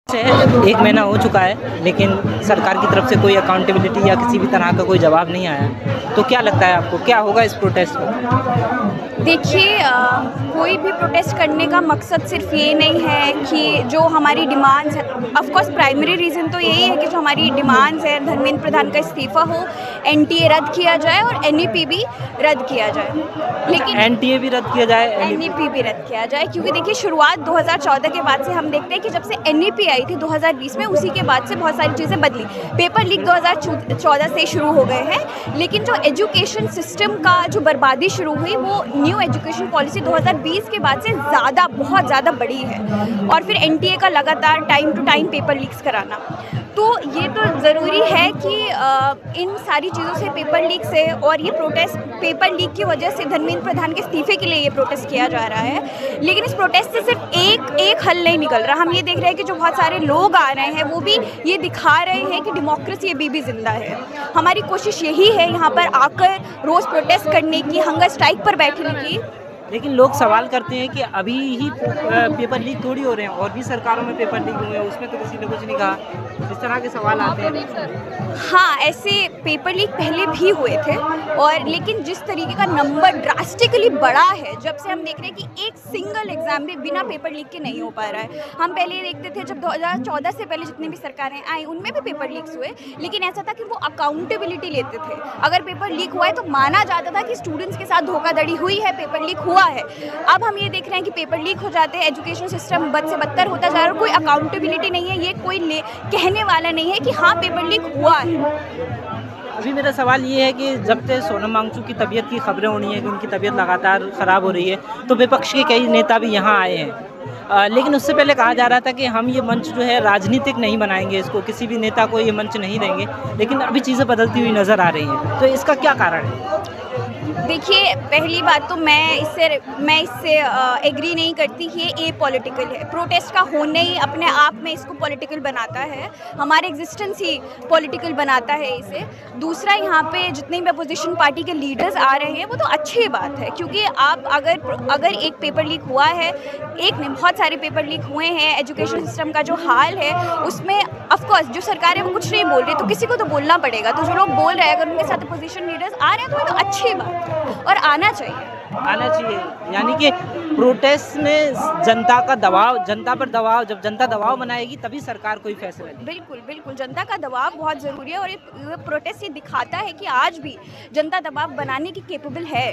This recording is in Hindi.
से एक महीना हो चुका है, लेकिन सरकार की तरफ से कोई अकाउंटेबिलिटी या किसी भी तरह का कोई जवाब नहीं आया। तो क्या लगता है आपको, क्या होगा इस प्रोटेस्ट में? देखिए, कोई भी प्रोटेस्ट करने का मकसद सिर्फ ये नहीं है कि जो हमारी डिमांड्स है, ऑफ कोर्स प्राइमरी रीज़न तो यही है कि जो हमारी डिमांड्स है, धर्मेंद्र प्रधान का इस्तीफ़ा हो, एनटीए रद्द किया जाए और एनईपी भी रद्द किया जाए। लेकिन एनटीए भी रद्द किया जाए, एनईपी भी रद्द किया जाए, क्योंकि देखिए शुरुआत 2014 के बाद से हम देखते हैं कि जब से एनईपी आई थी 2020 में, उसी के बाद से बहुत सारी चीज़ें बदली। पेपर लीक 2014 से शुरू हो गए हैं, लेकिन जो एजुकेशन सिस्टम का जो बर्बादी शुरू हुई वो न्यू एजुकेशन पॉलिसी 2020 के बाद से बहुत ज़्यादा बड़ी है। और फिर एनटीए का लगातार time to time paper leaks कराना, तो ये तो ज़रूरी है कि इन सारी चीज़ों से, पेपर लीक से और ये प्रोटेस्ट पेपर लीक की वजह से धर्मेंद्र प्रधान के इस्तीफे के लिए ये प्रोटेस्ट किया जा रहा है। लेकिन इस प्रोटेस्ट से सिर्फ एक हल नहीं निकल रहा। हम ये देख रहे हैं कि जो बहुत सारे लोग आ रहे हैं वो भी ये दिखा रहे हैं कि डेमोक्रेसी अभी भी जिंदा है। हमारी कोशिश यही है यहाँ पर आकर रोज़ प्रोटेस्ट करने की, हंगर स्ट्राइक पर बैठने की। लेकिन लोग सवाल करते हैं कि अभी ही पेपर लीक थोड़ी हो रहे हैं, और भी सरकारों में पेपर लीक हुए हैं, उसमें तो किसी ने कुछ नहीं कहा। इस तरह के सवाल आते हैं। हाँ, ऐसे पेपर लीक पहले भी हुए थे, और लेकिन जिस तरीके का नंबर ड्रास्टिकली बढ़ा है, जब से हम देख रहे हैं कि एक सिंगल एग्जाम भी बिना पेपर लीक के नहीं हो पा रहा है। हम पहले ये देखते थे जब 2014 से पहले जितनी भी सरकारें आई उनमें भी पेपर लीक्स हुए, लेकिन ऐसा था कि वो अकाउंटेबिलिटी लेते थे। अगर पेपर लीक हुआ है तो माना जाता था कि स्टूडेंट्स के साथ धोखाधड़ी हुई है, पेपर लीक हुआ है। अब हम ये देख रहे हैं कि पेपर लीक हो जाते हैं, एजुकेशन सिस्टम बद से बदतर होता जा रहा है, और कोई अकाउंटेबिलिटी नहीं है, ये कोई कहने वाला नहीं है कि हाँ पेपर लीक हुआ है। अभी मेरा सवाल ये है कि जब से सोनम वांगचुक की तबीयत की खबरें हो रही हैं कि उनकी तबीयत लगातार ख़राब हो रही है, तो विपक्ष के कई नेता भी यहाँ आए हैं। लेकिन उससे पहले कहा जा रहा था कि हम ये मंच जो है राजनीतिक नहीं बनाएंगे, इसको किसी भी नेता को ये मंच नहीं देंगे। लेकिन अभी चीज़ें बदलती हुई नज़र आ रही हैं, तो इसका क्या कारण है? देखिए, पहली बात तो मैं इससे एग्री नहीं करती कि ये पॉलिटिकल है। प्रोटेस्ट का होना ही अपने आप में इसको पॉलिटिकल बनाता है, हमारे एग्जिस्टेंस ही पॉलिटिकल बनाता है इसे। दूसरा, यहाँ पे जितने भी अपोजिशन पार्टी के लीडर्स आ रहे हैं वो तो अच्छी बात है, क्योंकि आप अगर एक पेपर लीक हुआ है, एक नहीं बहुत सारे पेपर लीक हुए हैं, एजुकेशन सिस्टम का जो हाल है उसमें ऑफकोर्स जो सरकार है वो कुछ नहीं बोल रही, तो किसी को तो बोलना पड़ेगा। तो जो लोग बोल रहे हैं, अगर उनके साथ अपोजिशन लीडर्स आ रहे हैं तो ये तो अच्छी बात है और आना चाहिए। यानी कि प्रोटेस्ट में जनता पर दबाव, जब जनता दबाव बनाएगी तभी सरकार कोई फैसला लेगी। बिल्कुल बिल्कुल, जनता का दबाव बहुत ज़रूरी है, और ये प्रोटेस्ट ये दिखाता है कि आज भी जनता दबाव बनाने की कैपेबल है।